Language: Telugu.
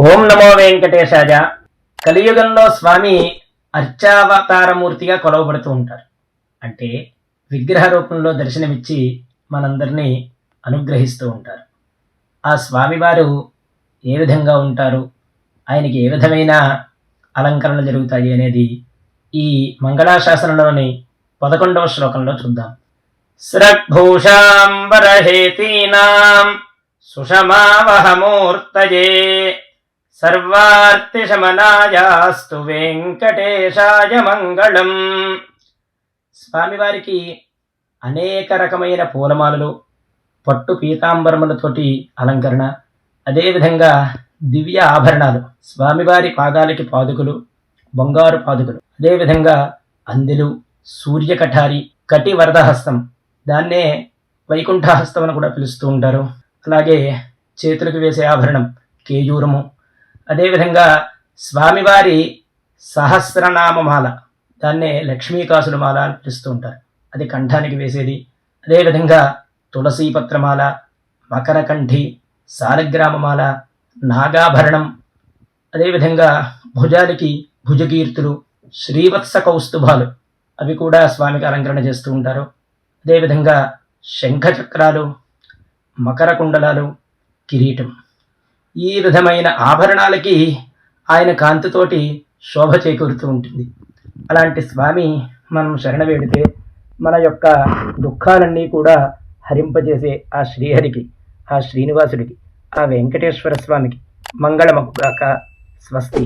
ఓం నమో వెంకటేశాయ. కలియుగంలో స్వామి అర్చావతారమూర్తిగా కొలవబడుతూ ఉంటారు. అంటే విగ్రహ రూపంలో దర్శనమిచ్చి మనందరినీ అనుగ్రహిస్తూ ఉంటారు. ఆ స్వామివారు ఏ విధంగా ఉంటారు, ఆయనకి ఏ విధమైన అలంకరణలు జరుగుతాయి అనేది ఈ మంగళాశాసనంలోని 11వ శ్లోకంలో చూద్దాం. స్రగ్భూషాంబరహేతీనాం సుషమావహమూర్తయే సర్వార్తిశమనాయాస్తు వెంకటేశాయ మంగళం. స్వామివారికి అనేక రకమైన పూలమాలలు, పట్టు పీతాంబరములతోటి అలంకరణ, అదేవిధంగా దివ్య ఆభరణాలు, స్వామివారి పాదాలకి పాదుకులు, బంగారు పాదుకులు, అదేవిధంగా అందెలు, సూర్యకఠారి, కటి వరదహస్తం, దాన్నే వైకుంఠహస్తం అని కూడా పిలుస్తూ ఉంటారు. అలాగే చేతులకు వేసే ఆభరణం కేయూరము, అదేవిధంగా స్వామివారి సహస్రనామమాల, దాన్నే లక్ష్మీకాసుల మాల అని పిలుస్తూ ఉంటారు, అది కంఠానికి వేసేది. అదేవిధంగా తులసీపత్రమాల, మకరకంఠి, సాలగ్రామమాల, నాగాభరణం, అదేవిధంగా భుజాలకి భుజకీర్తులు, శ్రీవత్స కౌస్తుభాలు, అవి కూడా స్వామికి అలంకరణ చేస్తూ ఉంటారు. అదేవిధంగా శంఖచక్రాలు, మకర కుండలాలు, కిరీటం, ఈ విధమైన ఆభరణాలకి ఆయన కాంతితోటి శోభ చేకూరుతూ ఉంటుంది. అలాంటి స్వామి మనం శరణ వేడితే మన యొక్క దుఃఖాలన్నీ కూడా హరింపజేసే ఆ శ్రీహరికి, ఆ శ్రీనివాసుడికి, ఆ వెంకటేశ్వర స్వామికి మంగళమగుగాక. స్వస్తి.